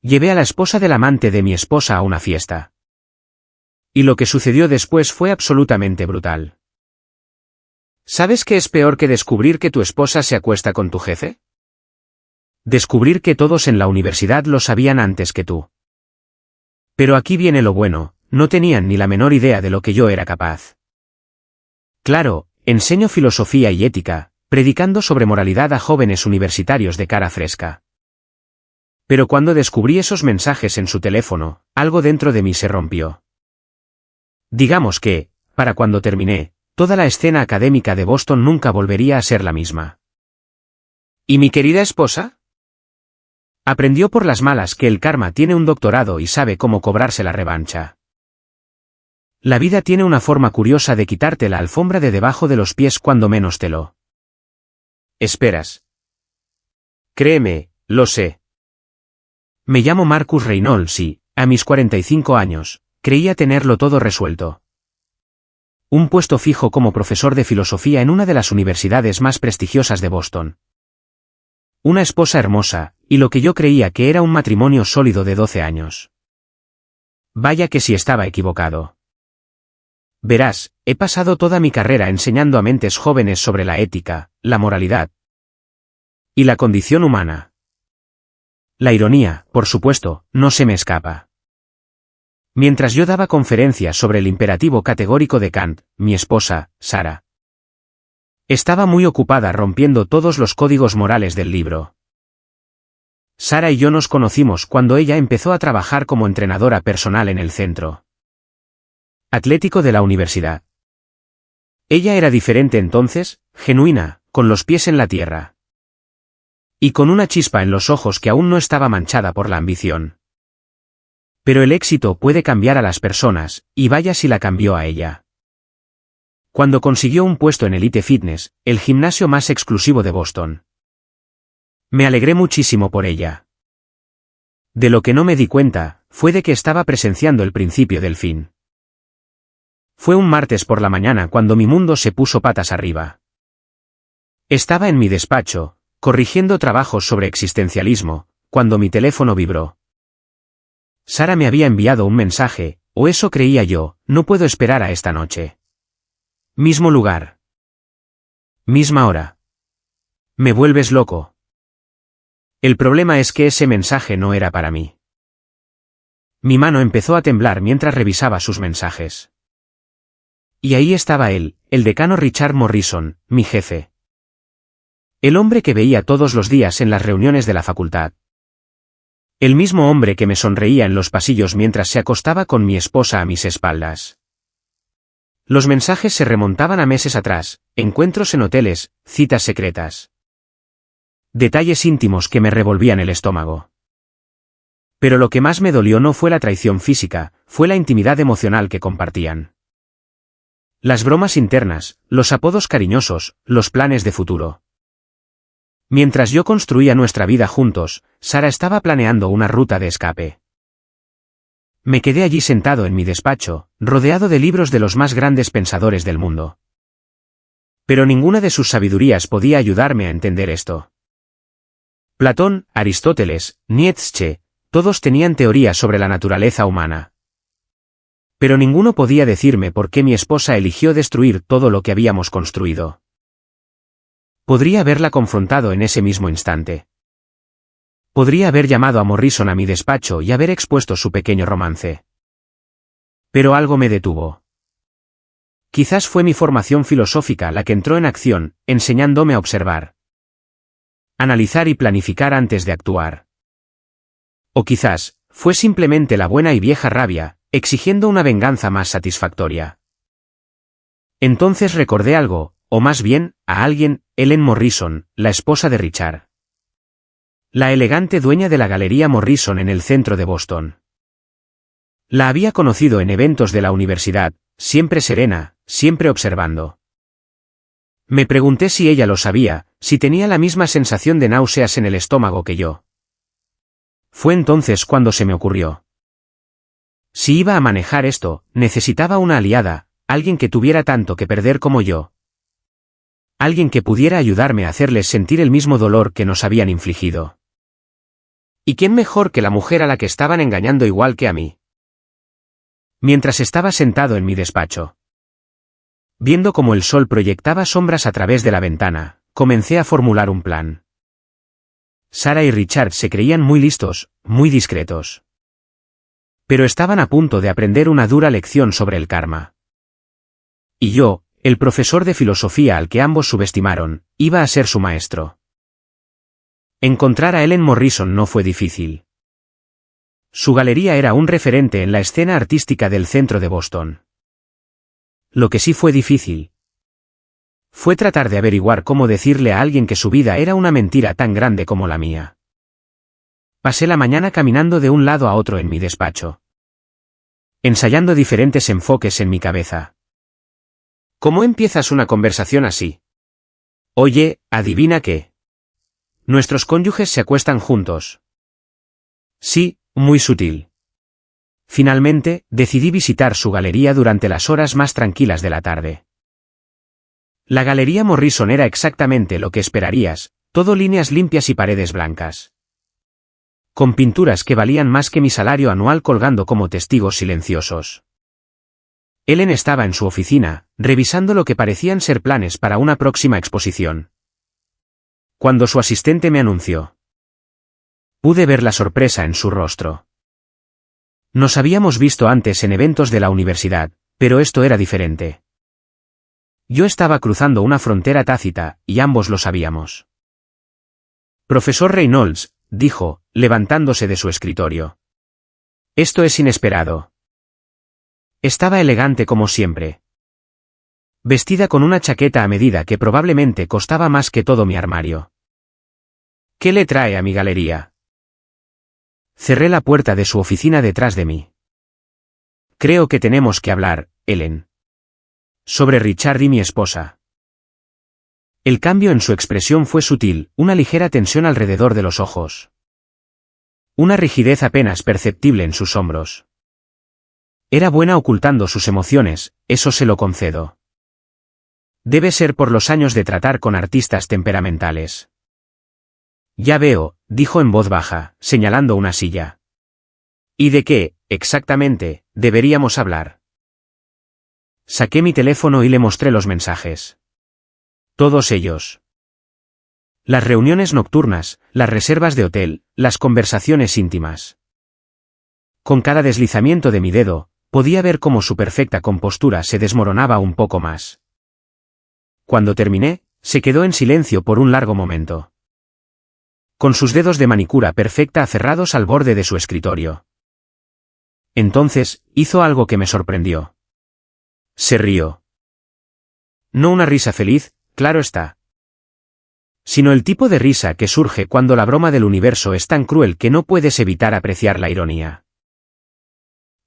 Llevé a la esposa del amante de mi esposa a una fiesta. Y lo que sucedió después fue absolutamente brutal. ¿Sabes qué es peor que descubrir que tu esposa se acuesta con tu jefe? Descubrir que todos en la universidad lo sabían antes que tú. Pero aquí viene lo bueno, no tenían ni la menor idea de lo que yo era capaz. Claro, enseño filosofía y ética, predicando sobre moralidad a jóvenes universitarios de cara fresca. Pero cuando descubrí esos mensajes en su teléfono, algo dentro de mí se rompió. Digamos que, para cuando terminé, toda la escena académica de Boston nunca volvería a ser la misma. ¿Y mi querida esposa? Aprendió por las malas que el karma tiene un doctorado y sabe cómo cobrarse la revancha. La vida tiene una forma curiosa de quitarte la alfombra de debajo de los pies cuando menos te lo esperas. Créeme, lo sé. Me llamo Marcus Reynolds y, a mis 45 años, creía tenerlo todo resuelto. Un puesto fijo como profesor de filosofía en una de las universidades más prestigiosas de Boston. Una esposa hermosa, y lo que yo creía que era un matrimonio sólido de 12 años. Vaya que sí estaba equivocado. Verás, he pasado toda mi carrera enseñando a mentes jóvenes sobre la ética, la moralidad y la condición humana. La ironía, por supuesto, no se me escapa. Mientras yo daba conferencias sobre el imperativo categórico de Kant, mi esposa, Sara, estaba muy ocupada rompiendo todos los códigos morales del libro. Sara y yo nos conocimos cuando ella empezó a trabajar como entrenadora personal en el centro atlético de la universidad. Ella era diferente entonces, genuina, con los pies en la tierra. Y con una chispa en los ojos que aún no estaba manchada por la ambición. Pero el éxito puede cambiar a las personas, y vaya si la cambió a ella. Cuando consiguió un puesto en Elite Fitness, el gimnasio más exclusivo de Boston. Me alegré muchísimo por ella. De lo que no me di cuenta, fue de que estaba presenciando el principio del fin. Fue un martes por la mañana cuando mi mundo se puso patas arriba. Estaba en mi despacho, corrigiendo trabajos sobre existencialismo, cuando mi teléfono vibró. Sara me había enviado un mensaje, o eso creía yo, no puedo esperar a esta noche. Mismo lugar. Misma hora. Me vuelves loco. El problema es que ese mensaje no era para mí. Mi mano empezó a temblar mientras revisaba sus mensajes. Y ahí estaba él, el decano Richard Morrison, mi jefe. El hombre que veía todos los días en las reuniones de la facultad. El mismo hombre que me sonreía en los pasillos mientras se acostaba con mi esposa a mis espaldas. Los mensajes se remontaban a meses atrás, encuentros en hoteles, citas secretas. Detalles íntimos que me revolvían el estómago. Pero lo que más me dolió no fue la traición física, fue la intimidad emocional que compartían. Las bromas internas, los apodos cariñosos, los planes de futuro. Mientras yo construía nuestra vida juntos, Sara estaba planeando una ruta de escape. Me quedé allí sentado en mi despacho, rodeado de libros de los más grandes pensadores del mundo. Pero ninguna de sus sabidurías podía ayudarme a entender esto. Platón, Aristóteles, Nietzsche, todos tenían teorías sobre la naturaleza humana. Pero ninguno podía decirme por qué mi esposa eligió destruir todo lo que habíamos construido. Podría haberla confrontado en ese mismo instante. Podría haber llamado a Morrison a mi despacho y haber expuesto su pequeño romance. Pero algo me detuvo. Quizás fue mi formación filosófica la que entró en acción, enseñándome a observar, analizar y planificar antes de actuar. O quizás, fue simplemente la buena y vieja rabia, exigiendo una venganza más satisfactoria. Entonces recordé algo, o más bien, a alguien, Ellen Morrison, la esposa de Richard. La elegante dueña de la Galería Morrison en el centro de Boston. La había conocido en eventos de la universidad, siempre serena, siempre observando. Me pregunté si ella lo sabía, si tenía la misma sensación de náuseas en el estómago que yo. Fue entonces cuando se me ocurrió. Si iba a manejar esto, necesitaba una aliada, alguien que tuviera tanto que perder como yo. Alguien que pudiera ayudarme a hacerles sentir el mismo dolor que nos habían infligido. ¿Y quién mejor que la mujer a la que estaban engañando igual que a mí? Mientras estaba sentado en mi despacho, viendo cómo el sol proyectaba sombras a través de la ventana, comencé a formular un plan. Sarah y Richard se creían muy listos, muy discretos. Pero estaban a punto de aprender una dura lección sobre el karma. Y yo, el profesor de filosofía al que ambos subestimaron, iba a ser su maestro. Encontrar a Ellen Morrison no fue difícil. Su galería era un referente en la escena artística del centro de Boston. Lo que sí fue difícil fue tratar de averiguar cómo decirle a alguien que su vida era una mentira tan grande como la mía. Pasé la mañana caminando de un lado a otro en mi despacho, ensayando diferentes enfoques en mi cabeza. ¿Cómo empiezas una conversación así? Oye, adivina qué. Nuestros cónyuges se acuestan juntos. Sí, muy sutil. Finalmente, decidí visitar su galería durante las horas más tranquilas de la tarde. La Galería Morrison era exactamente lo que esperarías, todo líneas limpias y paredes blancas, con pinturas que valían más que mi salario anual colgando como testigos silenciosos. Ellen estaba en su oficina, revisando lo que parecían ser planes para una próxima exposición. Cuando su asistente me anunció, pude ver la sorpresa en su rostro. Nos habíamos visto antes en eventos de la universidad, pero esto era diferente. Yo estaba cruzando una frontera tácita, y ambos lo sabíamos. Profesor Reynolds, dijo, levantándose de su escritorio. Esto es inesperado. Estaba elegante como siempre, vestida con una chaqueta a medida que probablemente costaba más que todo mi armario. ¿Qué le trae a mi galería? Cerré la puerta de su oficina detrás de mí. Creo que tenemos que hablar, Ellen. Sobre Richard y mi esposa. El cambio en su expresión fue sutil, una ligera tensión alrededor de los ojos. Una rigidez apenas perceptible en sus hombros. Era buena ocultando sus emociones, eso se lo concedo. Debe ser por los años de tratar con artistas temperamentales. Ya veo, dijo en voz baja, señalando una silla. ¿Y de qué, exactamente, deberíamos hablar? Saqué mi teléfono y le mostré los mensajes. Todos ellos. Las reuniones nocturnas, las reservas de hotel, las conversaciones íntimas. Con cada deslizamiento de mi dedo, podía ver cómo su perfecta compostura se desmoronaba un poco más. Cuando terminé, se quedó en silencio por un largo momento, con sus dedos de manicura perfecta aferrados al borde de su escritorio. Entonces, hizo algo que me sorprendió. Se rió. No una risa feliz, claro está, sino el tipo de risa que surge cuando la broma del universo es tan cruel que no puedes evitar apreciar la ironía.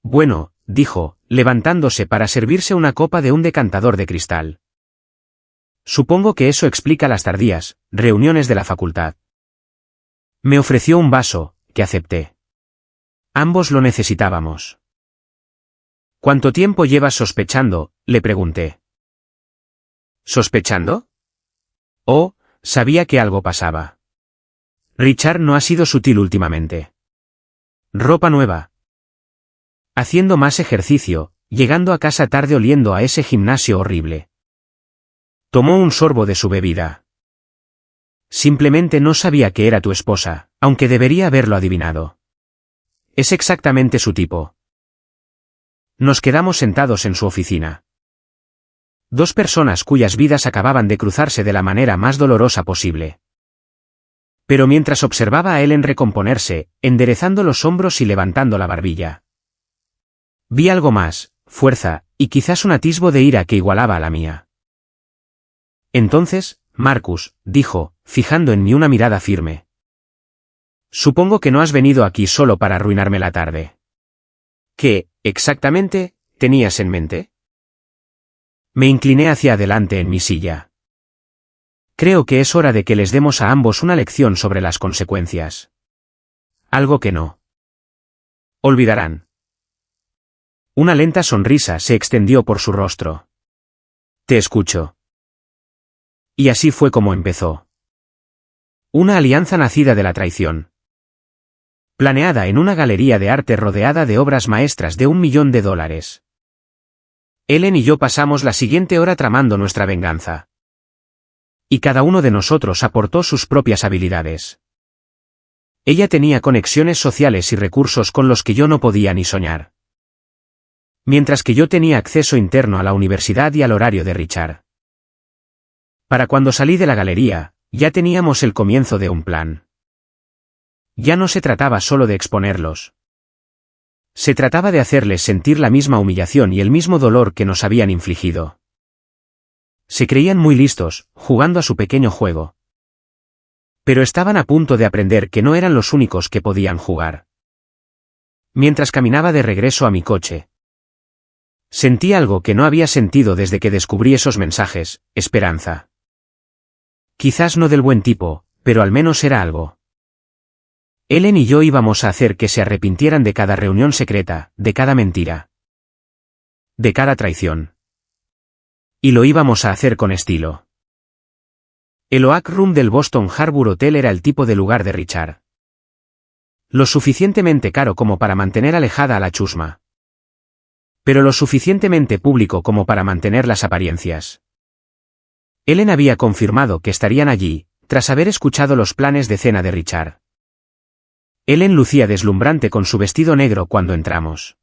Bueno, dijo, levantándose para servirse una copa de un decantador de cristal. Supongo que eso explica las tardías reuniones de la facultad. Me ofreció un vaso, que acepté. Ambos lo necesitábamos. ¿Cuánto tiempo llevas sospechando?, le pregunté. ¿Sospechando? Oh, sabía que algo pasaba. Richard no ha sido sutil últimamente. Ropa nueva. Haciendo más ejercicio, llegando a casa tarde oliendo a ese gimnasio horrible. Tomó un sorbo de su bebida. Simplemente no sabía que era tu esposa, aunque debería haberlo adivinado. Es exactamente su tipo. Nos quedamos sentados en su oficina. Dos personas cuyas vidas acababan de cruzarse de la manera más dolorosa posible. Pero mientras observaba a Ellen recomponerse, enderezando los hombros y levantando la barbilla, vi algo más, fuerza, y quizás un atisbo de ira que igualaba a la mía. Entonces, Marcus, dijo, fijando en mí una mirada firme. Supongo que no has venido aquí solo para arruinarme la tarde. ¿Qué, exactamente, tenías en mente? Me incliné hacia adelante en mi silla. Creo que es hora de que les demos a ambos una lección sobre las consecuencias. Algo que no olvidarán. Una lenta sonrisa se extendió por su rostro. Te escucho. Y así fue como empezó. Una alianza nacida de la traición. Planeada en una galería de arte rodeada de obras maestras de $1 millón. Ellen y yo pasamos la siguiente hora tramando nuestra venganza. Y cada uno de nosotros aportó sus propias habilidades. Ella tenía conexiones sociales y recursos con los que yo no podía ni soñar. Mientras que yo tenía acceso interno a la universidad y al horario de Richard. Para cuando salí de la galería, ya teníamos el comienzo de un plan. Ya no se trataba solo de exponerlos. Se trataba de hacerles sentir la misma humillación y el mismo dolor que nos habían infligido. Se creían muy listos, jugando a su pequeño juego. Pero estaban a punto de aprender que no eran los únicos que podían jugar. Mientras caminaba de regreso a mi coche, sentí algo que no había sentido desde que descubrí esos mensajes: esperanza. Quizás no del buen tipo, pero al menos era algo. Ellen y yo íbamos a hacer que se arrepintieran de cada reunión secreta, de cada mentira, de cada traición. Y lo íbamos a hacer con estilo. El Oak Room del Boston Harbor Hotel era el tipo de lugar de Richard. Lo suficientemente caro como para mantener alejada a la chusma. Pero lo suficientemente público como para mantener las apariencias. Ellen había confirmado que estarían allí, tras haber escuchado los planes de cena de Richard. Ellen lucía deslumbrante con su vestido negro cuando entramos.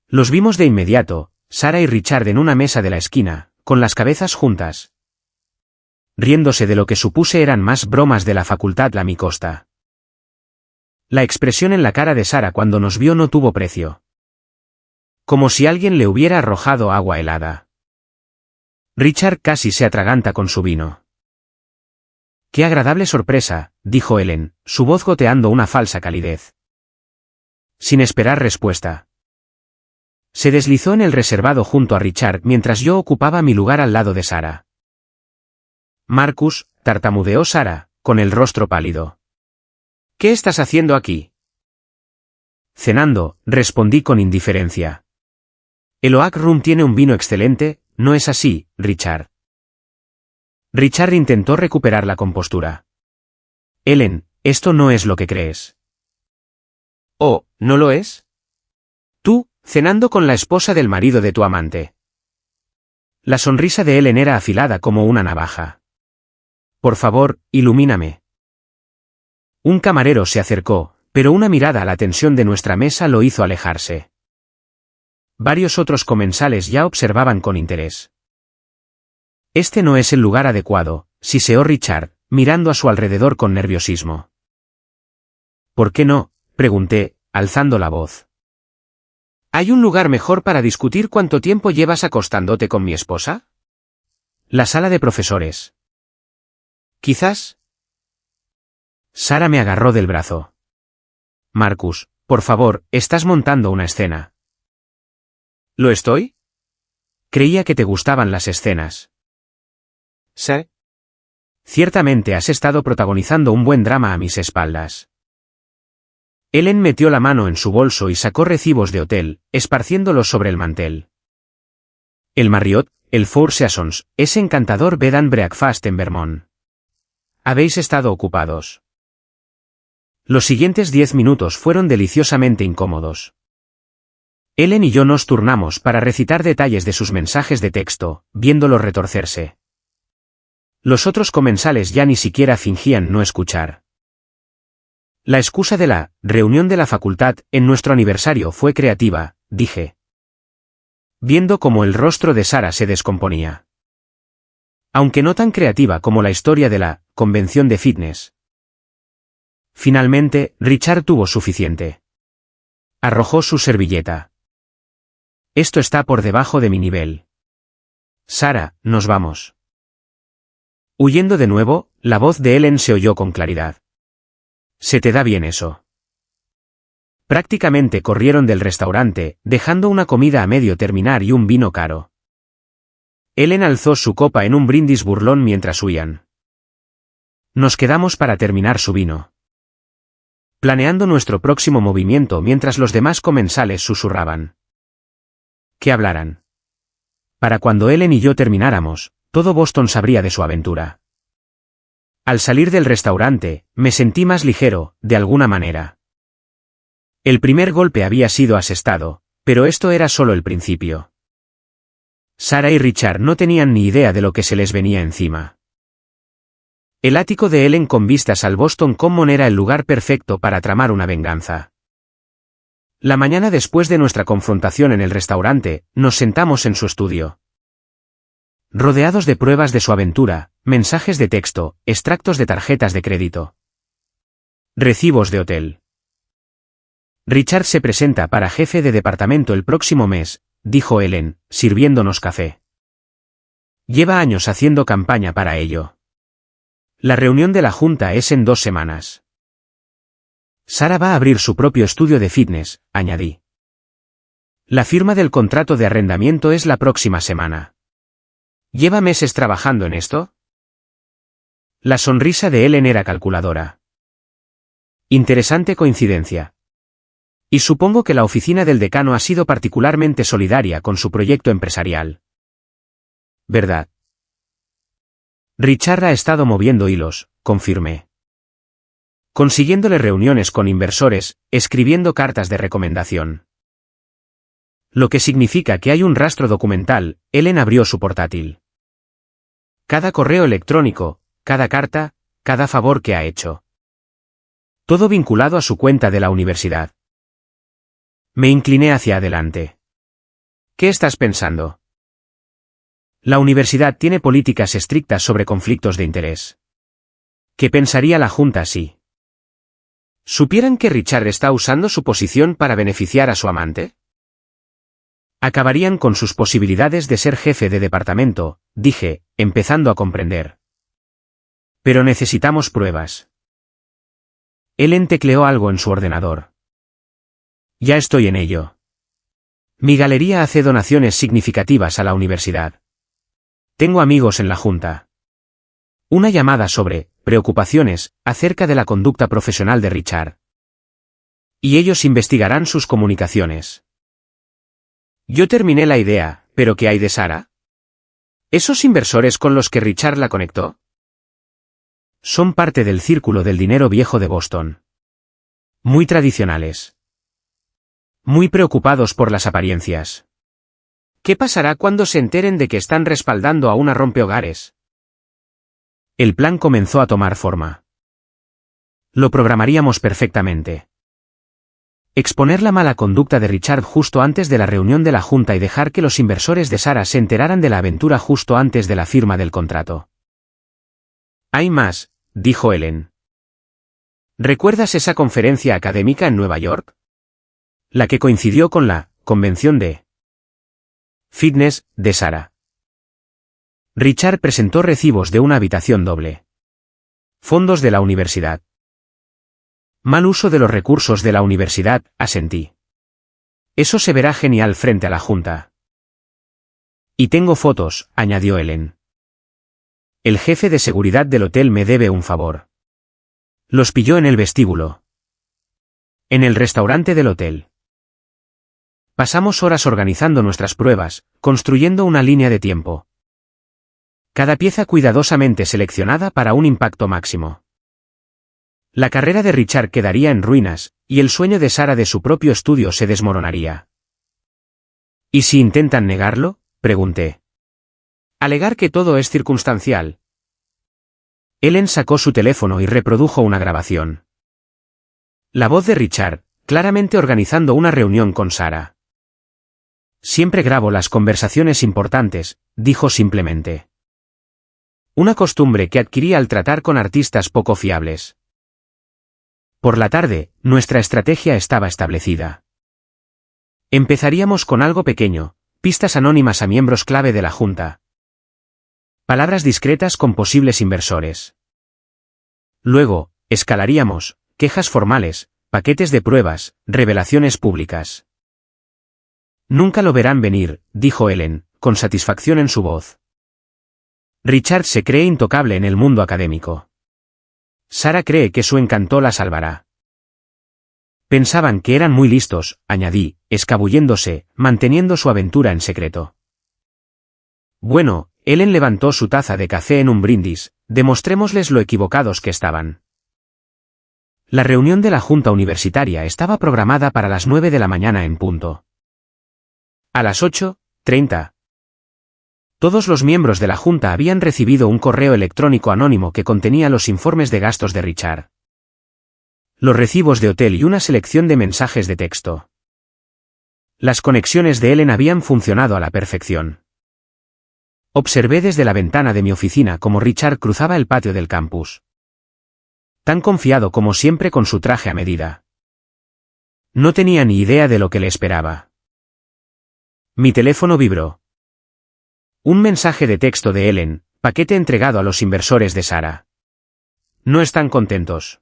Los vimos de inmediato, Sarah y Richard en una mesa de la esquina, con las cabezas juntas, riéndose de lo que supuse eran más bromas de la facultad La Mi Costa. La expresión en la cara de Sarah cuando nos vio no tuvo precio. Como si alguien le hubiera arrojado agua helada. Richard casi se atraganta con su vino. «Qué agradable sorpresa», dijo Ellen, su voz goteando una falsa calidez. Sin esperar respuesta. Se deslizó en el reservado junto a Richard mientras yo ocupaba mi lugar al lado de Sarah. «Marcus», tartamudeó Sarah, con el rostro pálido. «¿Qué estás haciendo aquí?» «Cenando», respondí con indiferencia. «El Oak Room tiene un vino excelente, ¿no es así, Richard?» Richard intentó recuperar la compostura. «Ellen, esto no es lo que crees». «Oh, ¿no lo es? Tú, cenando con la esposa del marido de tu amante». La sonrisa de Ellen era afilada como una navaja. «Por favor, ilumíname». Un camarero se acercó, pero una mirada a la tensión de nuestra mesa lo hizo alejarse. Varios otros comensales ya observaban con interés. «Este no es el lugar adecuado», siseó Richard, mirando a su alrededor con nerviosismo. «¿Por qué no?», pregunté, alzando la voz. «¿Hay un lugar mejor para discutir cuánto tiempo llevas acostándote con mi esposa?» «La sala de profesores». «Quizás». Sarah me agarró del brazo. «Marcus, por favor, estás montando una escena». «¿Lo estoy?» «Creía que te gustaban las escenas». «¿Sí?» «Ciertamente has estado protagonizando un buen drama a mis espaldas». Ellen metió la mano en su bolso y sacó recibos de hotel, esparciéndolos sobre el mantel. «El Marriott, el Four Seasons, ese encantador Bed and Breakfast en Vermont. Habéis estado ocupados». Los siguientes 10 minutos fueron deliciosamente incómodos. Ellen y yo nos turnamos para recitar detalles de sus mensajes de texto, viéndolos retorcerse. Los otros comensales ya ni siquiera fingían no escuchar. La excusa de la reunión de la facultad en nuestro aniversario fue creativa, dije, viendo cómo el rostro de Sarah se descomponía. Aunque no tan creativa como la historia de la convención de fitness. Finalmente, Richard tuvo suficiente. Arrojó su servilleta. «Esto está por debajo de mi nivel. Sarah, nos vamos». Huyendo de nuevo, la voz de Ellen se oyó con claridad. «¿Se te da bien eso?» Prácticamente corrieron del restaurante, dejando una comida a medio terminar y un vino caro. Ellen alzó su copa en un brindis burlón mientras huían. Nos quedamos para terminar su vino, planeando nuestro próximo movimiento mientras los demás comensales susurraban. Que hablaran. Para cuando Ellen y yo termináramos, todo Boston sabría de su aventura. Al salir del restaurante, me sentí más ligero, de alguna manera. El primer golpe había sido asestado, pero esto era solo el principio. Sarah y Richard no tenían ni idea de lo que se les venía encima. El ático de Ellen con vistas al Boston Common era el lugar perfecto para tramar una venganza. La mañana después de nuestra confrontación en el restaurante, nos sentamos en su estudio. Rodeados de pruebas de su aventura, mensajes de texto, extractos de tarjetas de crédito. Recibos de hotel. Richard se presenta para jefe de departamento el próximo mes, dijo Ellen, sirviéndonos café. Lleva años haciendo campaña para ello. La reunión de la junta es en 2 semanas. Sarah va a abrir su propio estudio de fitness, añadí. La firma del contrato de arrendamiento es la próxima semana. ¿Lleva meses trabajando en esto? La sonrisa de Ellen era calculadora. Interesante coincidencia. Y supongo que la oficina del decano ha sido particularmente solidaria con su proyecto empresarial. ¿Verdad? Richard ha estado moviendo hilos, confirmé. Consiguiéndole reuniones con inversores, escribiendo cartas de recomendación. Lo que significa que hay un rastro documental. Ellen abrió su portátil. Cada correo electrónico, cada carta, cada favor que ha hecho. Todo vinculado a su cuenta de la universidad. Me incliné hacia adelante. ¿Qué estás pensando? La universidad tiene políticas estrictas sobre conflictos de interés. ¿Qué pensaría la Junta si supieran que Richard está usando su posición para beneficiar a su amante? Acabarían con sus posibilidades de ser jefe de departamento, dije, empezando a comprender. Pero necesitamos pruebas. Ellen tecleó algo en su ordenador. Ya estoy en ello. Mi galería hace donaciones significativas a la universidad. Tengo amigos en la Junta. Una llamada sobre preocupaciones acerca de la conducta profesional de Richard. Y ellos investigarán sus comunicaciones. Yo terminé la idea, pero ¿qué hay de Sarah? ¿Esos inversores con los que Richard la conectó? Son parte del círculo del dinero viejo de Boston. Muy tradicionales. Muy preocupados por las apariencias. ¿Qué pasará cuando se enteren de que están respaldando a una rompehogares? El plan comenzó a tomar forma. Lo programaríamos perfectamente. Exponer la mala conducta de Richard justo antes de la reunión de la Junta y dejar que los inversores de Sarah se enteraran de la aventura justo antes de la firma del contrato. Hay más, dijo Ellen. ¿Recuerdas esa conferencia académica en Nueva York? La que coincidió con la convención de fitness de Sarah. Richard presentó recibos de una habitación doble. Fondos de la universidad. Mal uso de los recursos de la universidad, asentí. Eso se verá genial frente a la Junta. Y tengo fotos, añadió Ellen. El jefe de seguridad del hotel me debe un favor. Los pilló en el vestíbulo. En el restaurante del hotel. Pasamos horas organizando nuestras pruebas, construyendo una línea de tiempo. Cada pieza cuidadosamente seleccionada para un impacto máximo. La carrera de Richard quedaría en ruinas, y el sueño de Sarah de su propio estudio se desmoronaría. ¿Y si intentan negarlo?, pregunté. Alegar que todo es circunstancial. Ellen sacó su teléfono y reprodujo una grabación. La voz de Richard, claramente organizando una reunión con Sarah. Siempre grabo las conversaciones importantes, dijo simplemente. Una costumbre que adquirí al tratar con artistas poco fiables. Por la tarde, nuestra estrategia estaba establecida. Empezaríamos con algo pequeño, pistas anónimas a miembros clave de la Junta. Palabras discretas con posibles inversores. Luego, escalaríamos, quejas formales, paquetes de pruebas, revelaciones públicas. Nunca lo verán venir, dijo Ellen, con satisfacción en su voz. Richard se cree intocable en el mundo académico. Sarah cree que su encanto la salvará. Pensaban que eran muy listos, añadí, escabulléndose, manteniendo su aventura en secreto. Bueno, Ellen levantó su taza de café en un brindis, demostrémosles lo equivocados que estaban. La reunión de la Junta Universitaria estaba programada para las 9 de la mañana en punto. A las 8:30. Todos los miembros de la Junta habían recibido un correo electrónico anónimo que contenía los informes de gastos de Richard, los recibos de hotel y una selección de mensajes de texto. Las conexiones de Ellen habían funcionado a la perfección. Observé desde la ventana de mi oficina cómo Richard cruzaba el patio del campus. Tan confiado como siempre con su traje a medida. No tenía ni idea de lo que le esperaba. Mi teléfono vibró. Un mensaje de texto de Ellen, paquete entregado a los inversores de Sara. No están contentos.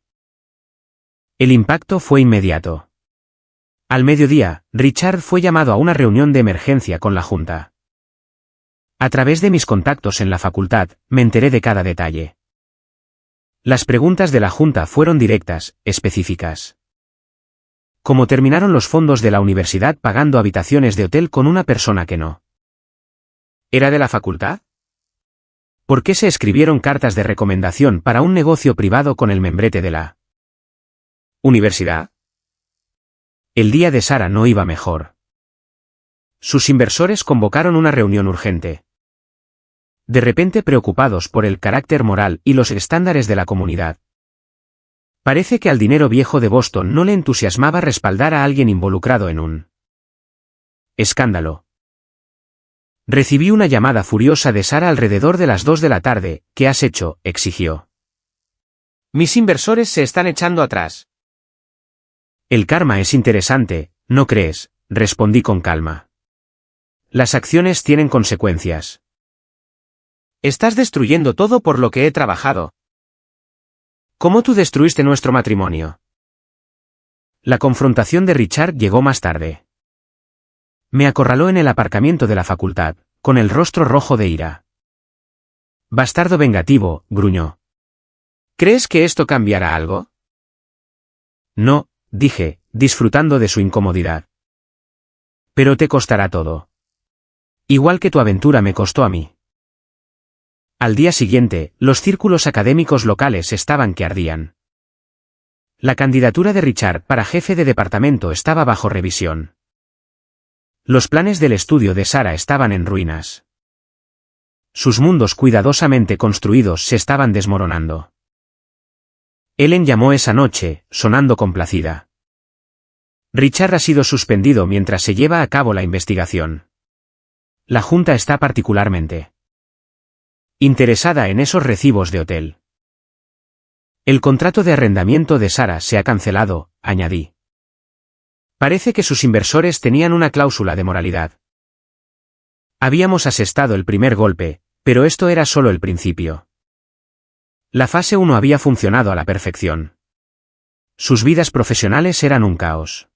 El impacto fue inmediato. Al mediodía, Richard fue llamado a una reunión de emergencia con la Junta. A través de mis contactos en la facultad, me enteré de cada detalle. Las preguntas de la Junta fueron directas, específicas. ¿Cómo terminaron los fondos de la universidad pagando habitaciones de hotel con una persona que no era de la facultad? ¿Por qué se escribieron cartas de recomendación para un negocio privado con el membrete de la universidad? El día de Sara no iba mejor. Sus inversores convocaron una reunión urgente. De repente preocupados por el carácter moral y los estándares de la comunidad. Parece que al dinero viejo de Boston no le entusiasmaba respaldar a alguien involucrado en un escándalo. Recibí una llamada furiosa de Sara alrededor de las 2 de la tarde. ¿Qué has hecho?, exigió. Mis inversores se están echando atrás. El karma es interesante, ¿no crees?, respondí con calma. Las acciones tienen consecuencias. Estás destruyendo todo por lo que he trabajado. ¿Cómo tú destruiste nuestro matrimonio? La confrontación de Richard llegó más tarde. Me acorraló en el aparcamiento de la facultad, con el rostro rojo de ira. Bastardo vengativo, gruñó. ¿Crees que esto cambiará algo? No, dije, disfrutando de su incomodidad. Pero te costará todo. Igual que tu aventura me costó a mí. Al día siguiente, los círculos académicos locales estaban que ardían. La candidatura de Richard para jefe de departamento estaba bajo revisión. Los planes del estudio de Sara estaban en ruinas. Sus mundos cuidadosamente construidos se estaban desmoronando. Ellen llamó esa noche, sonando complacida. Richard ha sido suspendido mientras se lleva a cabo la investigación. La Junta está particularmente interesada en esos recibos de hotel. El contrato de arrendamiento de Sara se ha cancelado, añadí. Parece que sus inversores tenían una cláusula de moralidad. Habíamos asestado el primer golpe, pero esto era solo el principio. La fase 1 había funcionado a la perfección. Sus vidas profesionales eran un caos.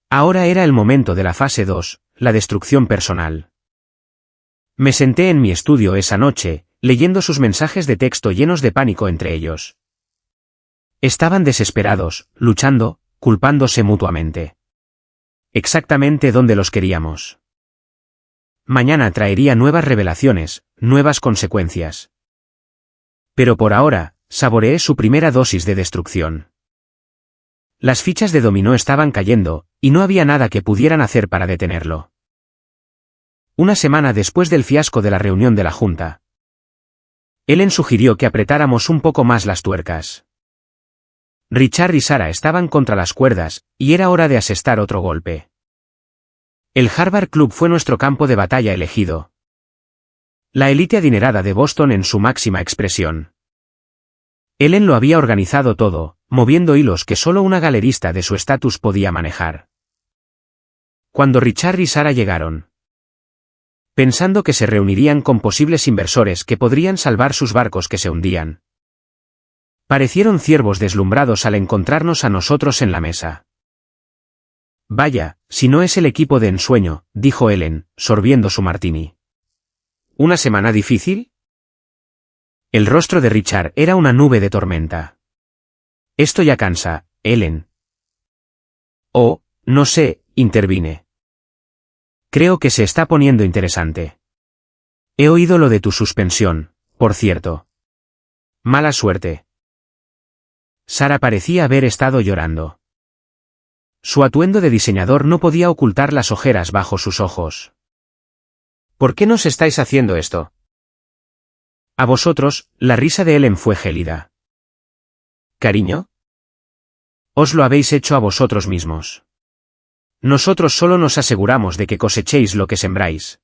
Ahora era el momento de la fase 2, la destrucción personal. Me senté en mi estudio esa noche, leyendo sus mensajes de texto llenos de pánico entre ellos. Estaban desesperados, luchando, culpándose mutuamente. Exactamente donde los queríamos. Mañana traería nuevas revelaciones, nuevas consecuencias. Pero por ahora, saboreé su primera dosis de destrucción. Las fichas de dominó estaban cayendo, y no había nada que pudieran hacer para detenerlo. Una semana después del fiasco de la reunión de la Junta, Ellen sugirió que apretáramos un poco más las tuercas. Richard y Sara estaban contra las cuerdas, y era hora de asestar otro golpe. El Harvard Club fue nuestro campo de batalla elegido. La élite adinerada de Boston en su máxima expresión. Ellen lo había organizado todo, moviendo hilos que solo una galerista de su estatus podía manejar. Cuando Richard y Sara llegaron, pensando que se reunirían con posibles inversores que podrían salvar sus barcos que se hundían, parecieron ciervos deslumbrados al encontrarnos a nosotros en la mesa. Vaya, si no es el equipo de ensueño, dijo Ellen, sorbiendo su martini. ¿Una semana difícil? El rostro de Richard era una nube de tormenta. Esto ya cansa, Ellen. Oh, no sé, intervine. Creo que se está poniendo interesante. He oído lo de tu suspensión, por cierto. Mala suerte. Sara parecía haber estado llorando. Su atuendo de diseñador no podía ocultar las ojeras bajo sus ojos. ¿Por qué nos estáis haciendo esto? A vosotros, la risa de Ellen fue gélida. ¿Cariño? Os lo habéis hecho a vosotros mismos. Nosotros solo nos aseguramos de que cosechéis lo que sembráis.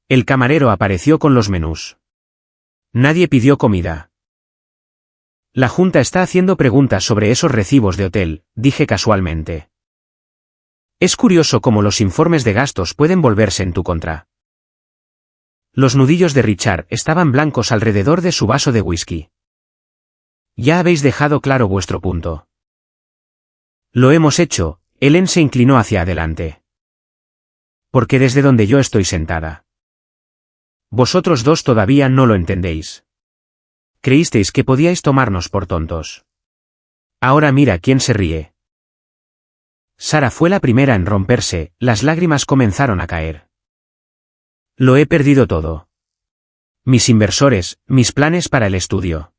El camarero apareció con los menús. Nadie pidió comida. La Junta está haciendo preguntas sobre esos recibos de hotel, dije casualmente. Es curioso cómo los informes de gastos pueden volverse en tu contra. Los nudillos de Richard estaban blancos alrededor de su vaso de whisky. Ya habéis dejado claro vuestro punto. Lo hemos hecho. Ellen se inclinó hacia adelante. Porque desde donde yo estoy sentada. Vosotros dos todavía no lo entendéis. Creísteis que podíais tomarnos por tontos. Ahora mira quién se ríe. Sara fue la primera en romperse, las lágrimas comenzaron a caer. Lo he perdido todo. Mis inversores, mis planes para el estudio.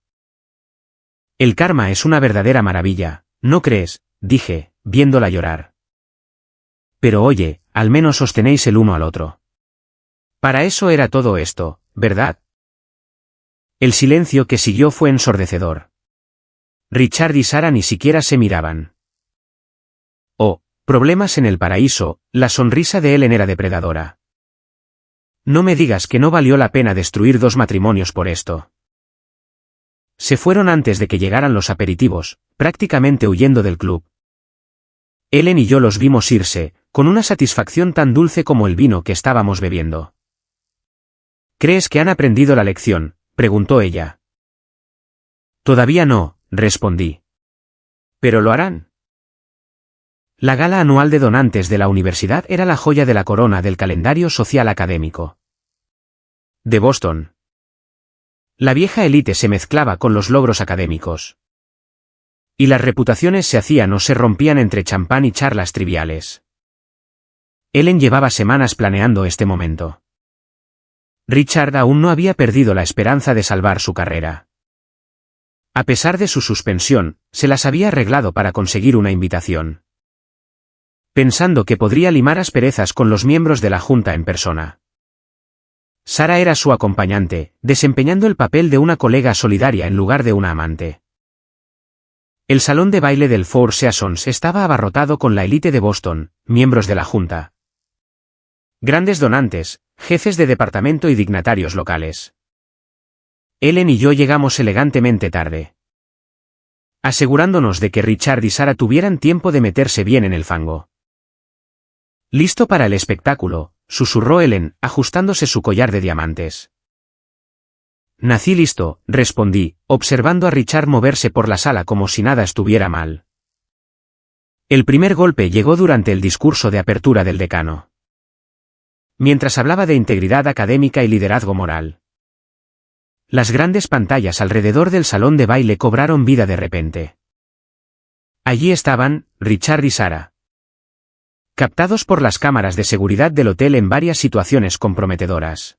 El karma es una verdadera maravilla, ¿no crees? Dije, viéndola llorar. Pero oye, al menos os tenéis el uno al otro. Para eso era todo esto, ¿verdad? El silencio que siguió fue ensordecedor. Richard y Sara ni siquiera se miraban. Oh, problemas en el paraíso, la sonrisa de Ellen era depredadora. No me digas que no valió la pena destruir 2 matrimonios por esto. Se fueron antes de que llegaran los aperitivos, prácticamente huyendo del club. Ellen y yo los vimos irse, con una satisfacción tan dulce como el vino que estábamos bebiendo. ¿Crees que han aprendido la lección?, preguntó ella. Todavía no, respondí. ¿Pero lo harán? La gala anual de donantes de la universidad era la joya de la corona del calendario social académico. De Boston. La vieja élite se mezclaba con los logros académicos. Y las reputaciones se hacían o se rompían entre champán y charlas triviales. Ellen llevaba semanas planeando este momento. Richard aún no había perdido la esperanza de salvar su carrera. A pesar de su suspensión, se las había arreglado para conseguir una invitación. Pensando que podría limar asperezas con los miembros de la Junta en persona. Sara era su acompañante, desempeñando el papel de una colega solidaria en lugar de una amante. El salón de baile del Four Seasons estaba abarrotado con la élite de Boston, miembros de la Junta. Grandes donantes, jefes de departamento y dignatarios locales. Ellen y yo llegamos elegantemente tarde. Asegurándonos de que Richard y Sara tuvieran tiempo de meterse bien en el fango. ¿Listo para el espectáculo?, susurró Ellen, ajustándose su collar de diamantes. Nací listo, respondí, observando a Richard moverse por la sala como si nada estuviera mal. El primer golpe llegó durante el discurso de apertura del decano. Mientras hablaba de integridad académica y liderazgo moral. Las grandes pantallas alrededor del salón de baile cobraron vida de repente. Allí estaban, Richard y Sara. Captados por las cámaras de seguridad del hotel en varias situaciones comprometedoras.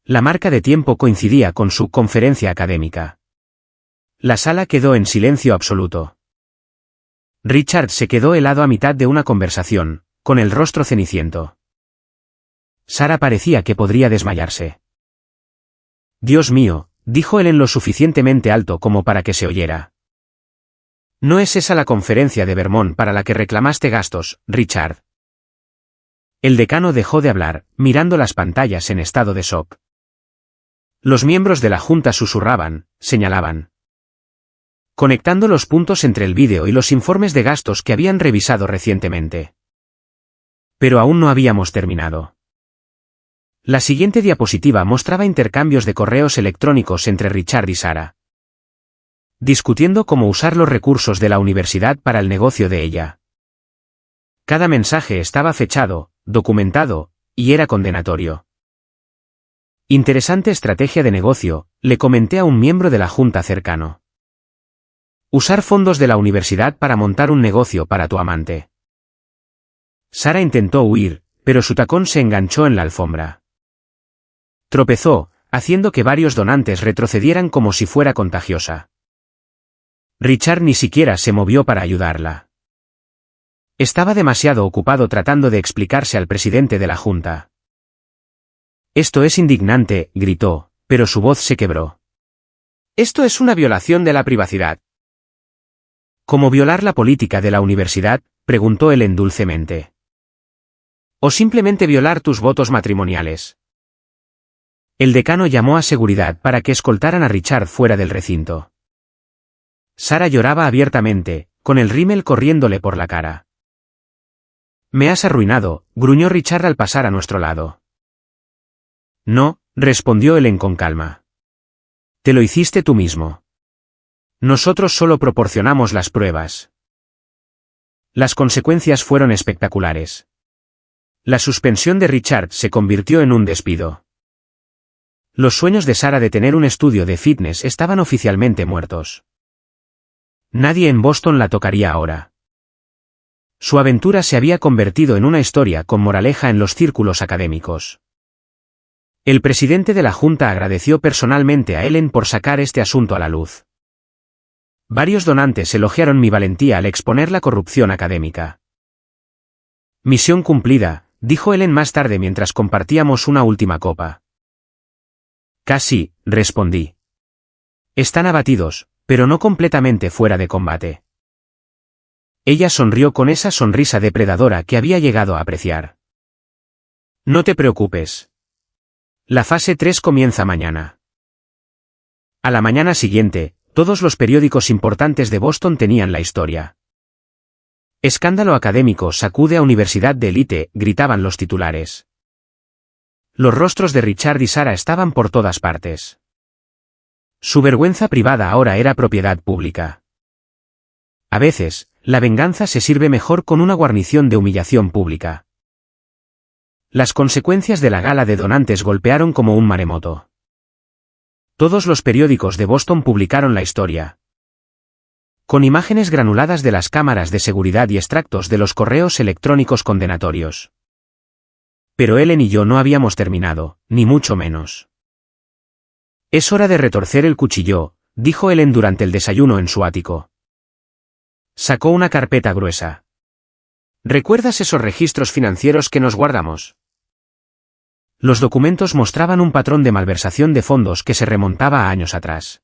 La marca de tiempo coincidía con su conferencia académica. La sala quedó en silencio absoluto. Richard se quedó helado a mitad de una conversación, con el rostro ceniciento. Sara parecía que podría desmayarse. Dios mío, dijo él en lo suficientemente alto como para que se oyera. ¿No es esa la conferencia de Vermont para la que reclamaste gastos, Richard? El decano dejó de hablar, mirando las pantallas en estado de shock. Los miembros de la Junta susurraban, señalaban. Conectando los puntos entre el vídeo y los informes de gastos que habían revisado recientemente. Pero aún no habíamos terminado. La siguiente diapositiva mostraba intercambios de correos electrónicos entre Richard y Sara. Discutiendo cómo usar los recursos de la universidad para el negocio de ella. Cada mensaje estaba fechado, documentado, y era condenatorio. Interesante estrategia de negocio, le comenté a un miembro de la Junta cercano. Usar fondos de la universidad para montar un negocio para tu amante. Sara intentó huir, pero su tacón se enganchó en la alfombra. Tropezó, haciendo que varios donantes retrocedieran como si fuera contagiosa. Richard ni siquiera se movió para ayudarla. Estaba demasiado ocupado tratando de explicarse al presidente de la Junta. Esto es indignante, gritó, pero su voz se quebró. Esto es una violación de la privacidad. ¿Cómo violar la política de la universidad?, preguntó Ellen dulcemente. ¿O simplemente violar tus votos matrimoniales? El decano llamó a seguridad para que escoltaran a Richard fuera del recinto. Sara lloraba abiertamente, con el rímel corriéndole por la cara. Me has arruinado, gruñó Richard al pasar a nuestro lado. No, respondió Ellen con calma. Te lo hiciste tú mismo. Nosotros solo proporcionamos las pruebas. Las consecuencias fueron espectaculares. La suspensión de Richard se convirtió en un despido. Los sueños de Sara de tener un estudio de fitness estaban oficialmente muertos. Nadie en Boston la tocaría ahora. Su aventura se había convertido en una historia con moraleja en los círculos académicos. El presidente de la Junta agradeció personalmente a Ellen por sacar este asunto a la luz. Varios donantes elogiaron mi valentía al exponer la corrupción académica. Misión cumplida, dijo Ellen más tarde mientras compartíamos una última copa. Casi, respondí. Están abatidos, pero no completamente fuera de combate. Ella sonrió con esa sonrisa depredadora que había llegado a apreciar. No te preocupes. La fase 3 comienza mañana. A la mañana siguiente, todos los periódicos importantes de Boston tenían la historia. Escándalo académico sacude a universidad de élite, gritaban los titulares. Los rostros de Richard y Sara estaban por todas partes. Su vergüenza privada ahora era propiedad pública. A veces, la venganza se sirve mejor con una guarnición de humillación pública. Las consecuencias de la gala de donantes golpearon como un maremoto. Todos los periódicos de Boston publicaron la historia. Con imágenes granuladas de las cámaras de seguridad y extractos de los correos electrónicos condenatorios. Pero Ellen y yo no habíamos terminado, ni mucho menos. Es hora de retorcer el cuchillo, dijo Ellen durante el desayuno en su ático. Sacó una carpeta gruesa. ¿Recuerdas esos registros financieros que nos guardamos? Los documentos mostraban un patrón de malversación de fondos que se remontaba a años atrás.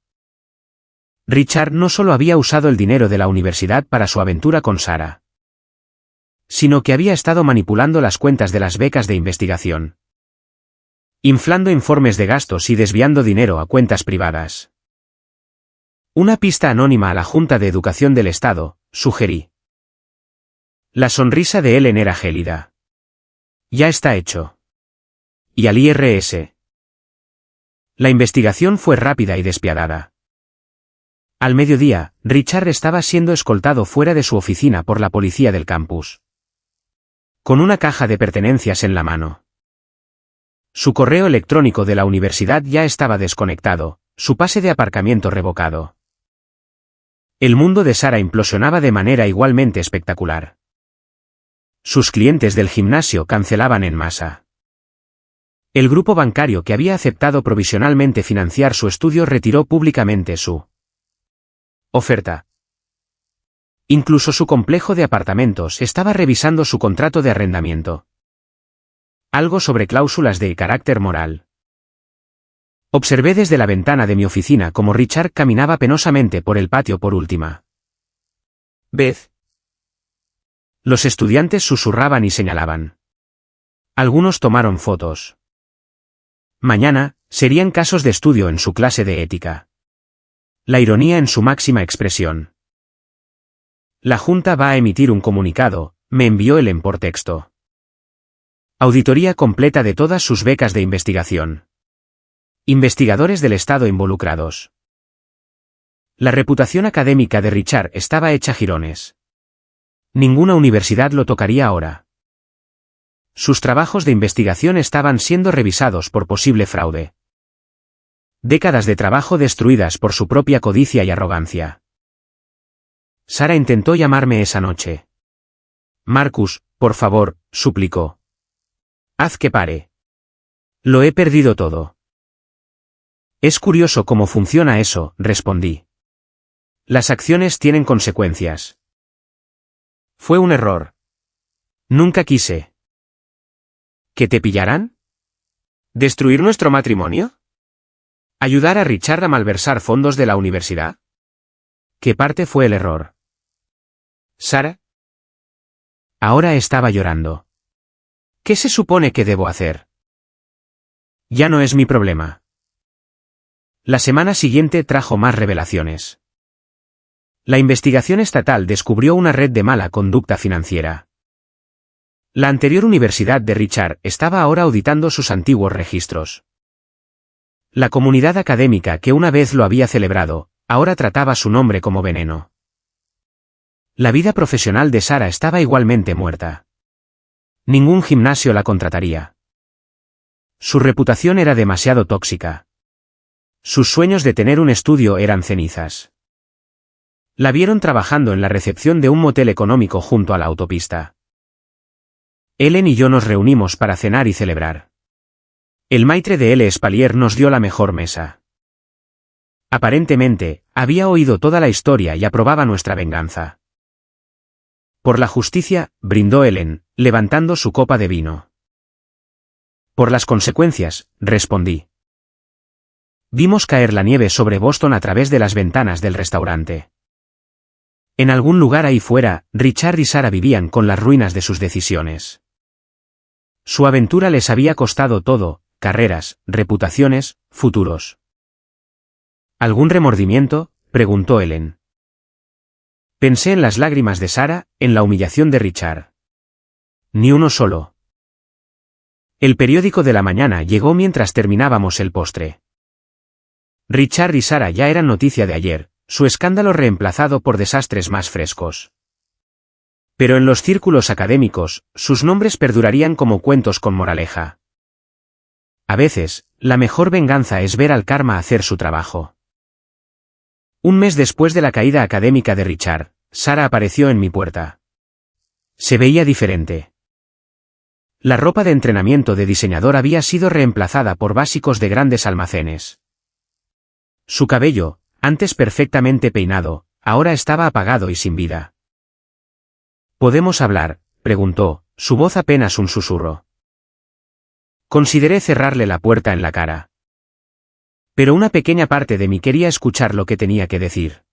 Richard no solo había usado el dinero de la universidad para su aventura con Sara, sino que había estado manipulando las cuentas de las becas de investigación, inflando informes de gastos y desviando dinero a cuentas privadas. Una pista anónima a la Junta de Educación del Estado, sugerí. La sonrisa de Ellen era gélida. Ya está hecho. Y al IRS. La investigación fue rápida y despiadada. Al mediodía, Richard estaba siendo escoltado fuera de su oficina por la policía del campus, con una caja de pertenencias en la mano. Su correo electrónico de la universidad ya estaba desconectado, su pase de aparcamiento revocado. El mundo de Sara implosionaba de manera igualmente espectacular. Sus clientes del gimnasio cancelaban en masa. El grupo bancario que había aceptado provisionalmente financiar su estudio retiró públicamente su oferta. Incluso su complejo de apartamentos estaba revisando su contrato de arrendamiento. Algo sobre cláusulas de carácter moral. Observé desde la ventana de mi oficina cómo Richard caminaba penosamente por el patio por última vez. Los estudiantes susurraban y señalaban. Algunos tomaron fotos. Mañana, serían casos de estudio en su clase de ética. La ironía en su máxima expresión. La Junta va a emitir un comunicado, me envió Ellen por texto. Auditoría completa de todas sus becas de investigación. Investigadores del Estado involucrados. La reputación académica de Richard estaba hecha jirones. Ninguna universidad lo tocaría ahora. Sus trabajos de investigación estaban siendo revisados por posible fraude. Décadas de trabajo destruidas por su propia codicia y arrogancia. Sara intentó llamarme esa noche. Marcus, por favor, suplicó. Haz que pare. Lo he perdido todo. Es curioso cómo funciona eso, respondí. Las acciones tienen consecuencias. Fue un error. Nunca quise. ¿Que te pillaran? ¿Destruir nuestro matrimonio? ¿Ayudar a Richard a malversar fondos de la universidad? ¿Qué parte fue el error? ¿Sara? Ahora estaba llorando. ¿Qué se supone que debo hacer? Ya no es mi problema. La semana siguiente trajo más revelaciones. La investigación estatal descubrió una red de mala conducta financiera. La anterior universidad de Richard estaba ahora auditando sus antiguos registros. La comunidad académica que una vez lo había celebrado, ahora trataba su nombre como veneno. La vida profesional de Sara estaba igualmente muerta. Ningún gimnasio la contrataría. Su reputación era demasiado tóxica. Sus sueños de tener un estudio eran cenizas. La vieron trabajando en la recepción de un motel económico junto a la autopista. Ellen y yo nos reunimos para cenar y celebrar. El maitre de L. Espalier nos dio la mejor mesa. Aparentemente, había oído toda la historia y aprobaba nuestra venganza. Por la justicia, brindó Ellen, levantando su copa de vino. Por las consecuencias, respondí. Vimos caer la nieve sobre Boston a través de las ventanas del restaurante. En algún lugar ahí fuera, Richard y Sara vivían con las ruinas de sus decisiones. Su aventura les había costado todo, carreras, reputaciones, futuros. ¿Algún remordimiento?, preguntó Ellen. Pensé en las lágrimas de Sara, en la humillación de Richard. Ni uno solo. El periódico de la mañana llegó mientras terminábamos el postre. Richard y Sara ya eran noticia de ayer, su escándalo reemplazado por desastres más frescos. Pero en los círculos académicos, sus nombres perdurarían como cuentos con moraleja. A veces, la mejor venganza es ver al karma hacer su trabajo. Un mes después de la caída académica de Richard, Sara apareció en mi puerta. Se veía diferente. La ropa de entrenamiento de diseñador había sido reemplazada por básicos de grandes almacenes. Su cabello, antes perfectamente peinado, ahora estaba apagado y sin vida. ¿Podemos hablar?, preguntó, su voz apenas un susurro. Consideré cerrarle la puerta en la cara. Pero una pequeña parte de mí quería escuchar lo que tenía que decir.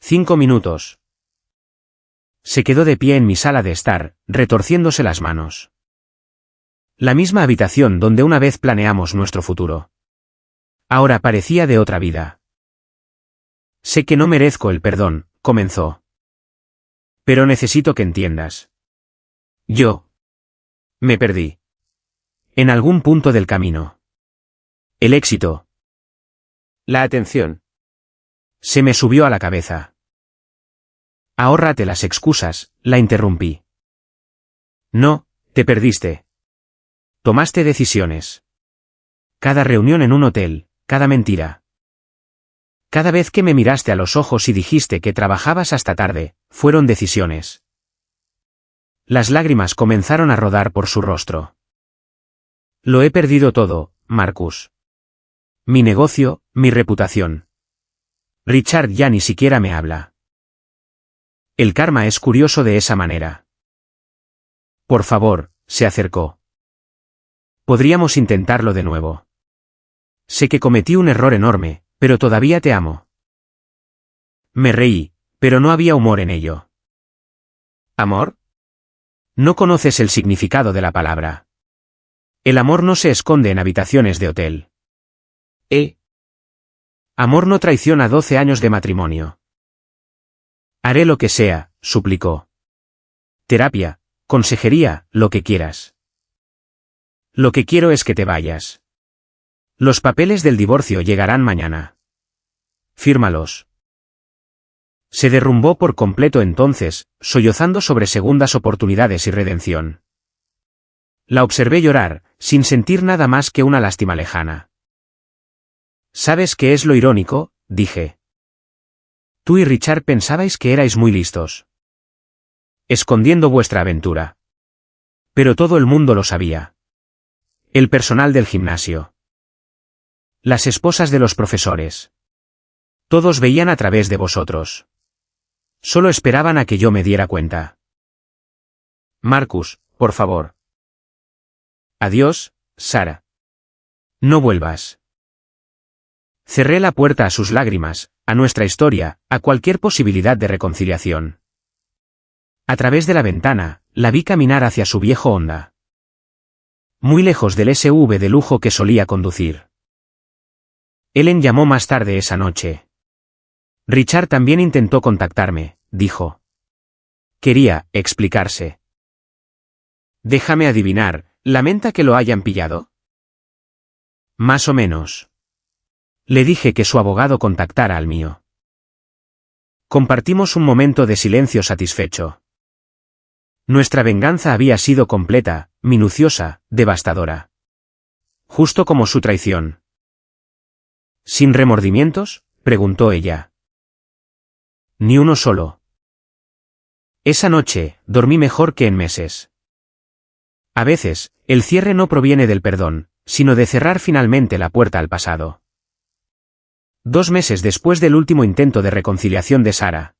5 minutos. Se quedó de pie en mi sala de estar, retorciéndose las manos. La misma habitación donde una vez planeamos nuestro futuro. Ahora parecía de otra vida. Sé que no merezco el perdón, comenzó. Pero necesito que entiendas. Yo me perdí. En algún punto del camino. El éxito. La atención. Se me subió a la cabeza. Ahórrate las excusas, la interrumpí. No, te perdiste. Tomaste decisiones. Cada reunión en un hotel, cada mentira. Cada vez que me miraste a los ojos y dijiste que trabajabas hasta tarde, fueron decisiones. Las lágrimas comenzaron a rodar por su rostro. Lo he perdido todo, Marcus. Mi negocio, mi reputación. Richard ya ni siquiera me habla. El karma es curioso de esa manera. Por favor, se acercó. Podríamos intentarlo de nuevo. Sé que cometí un error enorme, pero todavía te amo. Me reí, pero no había humor en ello. ¿Amor? No conoces el significado de la palabra. El amor no se esconde en habitaciones de hotel. Amor no traiciona 12 años de matrimonio. Haré lo que sea, suplicó. Terapia, consejería, lo que quieras. Lo que quiero es que te vayas. Los papeles del divorcio llegarán mañana. Fírmalos. Se derrumbó por completo entonces, sollozando sobre segundas oportunidades y redención. La observé llorar, sin sentir nada más que una lástima lejana. ¿Sabes qué es lo irónico?, dije. Tú y Richard pensabais que erais muy listos. Escondiendo vuestra aventura. Pero todo el mundo lo sabía. El personal del gimnasio. Las esposas de los profesores. Todos veían a través de vosotros. Solo esperaban a que yo me diera cuenta. Marcus, por favor. Adiós, Sara. No vuelvas. Cerré la puerta a sus lágrimas, a nuestra historia, a cualquier posibilidad de reconciliación. A través de la ventana, la vi caminar hacia su viejo Honda. Muy lejos del SUV de lujo que solía conducir. Ellen llamó más tarde esa noche. Richard también intentó contactarme, dijo. Quería explicarse. Déjame adivinar, ¿lamenta que lo hayan pillado? Más o menos. Le dije que su abogado contactara al mío. Compartimos un momento de silencio satisfecho. Nuestra venganza había sido completa, minuciosa, devastadora. Justo como su traición. ¿Sin remordimientos?, preguntó ella. Ni uno solo. Esa noche, dormí mejor que en meses. A veces, el cierre no proviene del perdón, sino de cerrar finalmente la puerta al pasado. 2 meses después del último intento de reconciliación de Sara,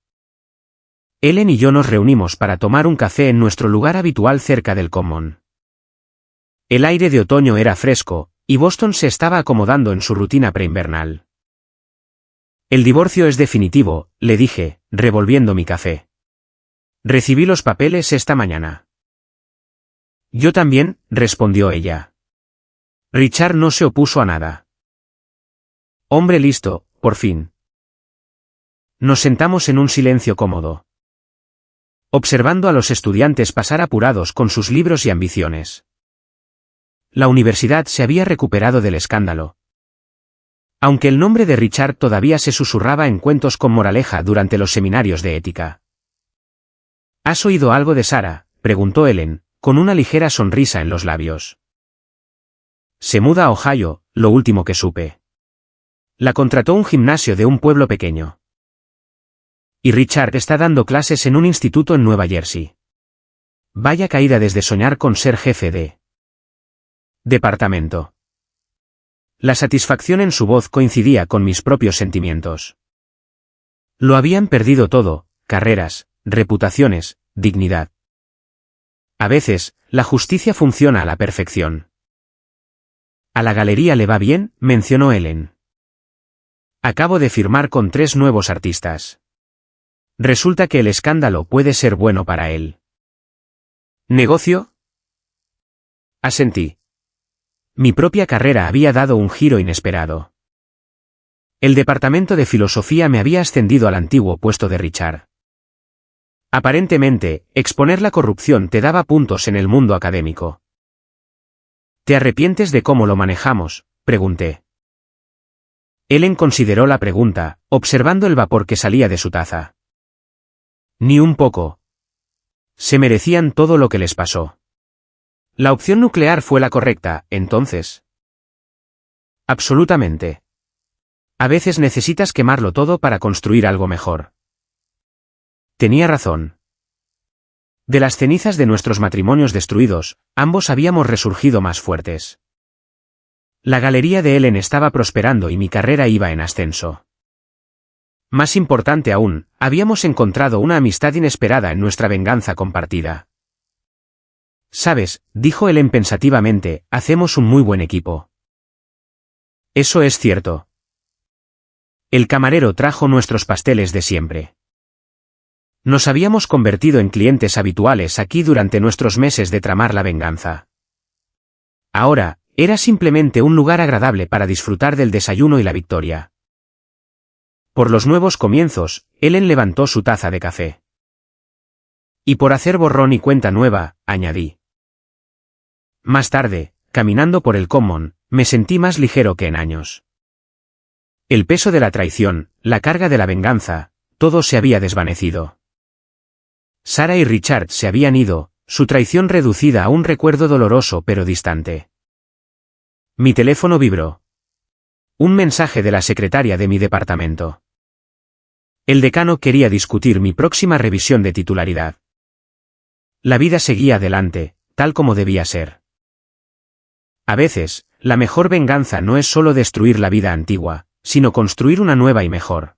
Ellen y yo nos reunimos para tomar un café en nuestro lugar habitual cerca del Common. El aire de otoño era fresco, y Boston se estaba acomodando en su rutina preinvernal. El divorcio es definitivo, le dije, revolviendo mi café. Recibí los papeles esta mañana. Yo también, respondió ella. Richard no se opuso a nada. Hombre listo, por fin. Nos sentamos en un silencio cómodo, observando a los estudiantes pasar apurados con sus libros y ambiciones. La universidad se había recuperado del escándalo. Aunque el nombre de Richard todavía se susurraba en cuentos con moraleja durante los seminarios de ética. ¿Has oído algo de Sara?, preguntó Ellen, con una ligera sonrisa en los labios. Se muda a Ohio, lo último que supe. La contrató un gimnasio de un pueblo pequeño. Y Richard está dando clases en un instituto en Nueva Jersey. Vaya caída desde soñar con ser jefe de departamento. La satisfacción en su voz coincidía con mis propios sentimientos. Lo habían perdido todo, carreras, reputaciones, dignidad. A veces, la justicia funciona a la perfección. A la galería le va bien, mencionó Ellen. Acabo de firmar con 3 nuevos artistas. Resulta que el escándalo puede ser bueno para él. ¿Negocio? Asentí. Mi propia carrera había dado un giro inesperado. El departamento de filosofía me había ascendido al antiguo puesto de Richard. Aparentemente, exponer la corrupción te daba puntos en el mundo académico. ¿Te arrepientes de cómo lo manejamos?, pregunté. Ellen consideró la pregunta, observando el vapor que salía de su taza. Ni un poco. Se merecían todo lo que les pasó. La opción nuclear fue la correcta, entonces. Absolutamente. A veces necesitas quemarlo todo para construir algo mejor. Tenía razón. De las cenizas de nuestros matrimonios destruidos, ambos habíamos resurgido más fuertes. La galería de Ellen estaba prosperando y mi carrera iba en ascenso. Más importante aún, habíamos encontrado una amistad inesperada en nuestra venganza compartida. Sabes, dijo Ellen pensativamente, hacemos un muy buen equipo. Eso es cierto. El camarero trajo nuestros pasteles de siempre. Nos habíamos convertido en clientes habituales aquí durante nuestros meses de tramar la venganza. Ahora, era simplemente un lugar agradable para disfrutar del desayuno y la victoria. Por los nuevos comienzos, Ellen levantó su taza de café. Y por hacer borrón y cuenta nueva, añadí. Más tarde, caminando por el Common, me sentí más ligero que en años. El peso de la traición, la carga de la venganza, todo se había desvanecido. Sara y Richard se habían ido, su traición reducida a un recuerdo doloroso pero distante. Mi teléfono vibró. Un mensaje de la secretaria de mi departamento. El decano quería discutir mi próxima revisión de titularidad. La vida seguía adelante, tal como debía ser. A veces, la mejor venganza no es solo destruir la vida antigua, sino construir una nueva y mejor.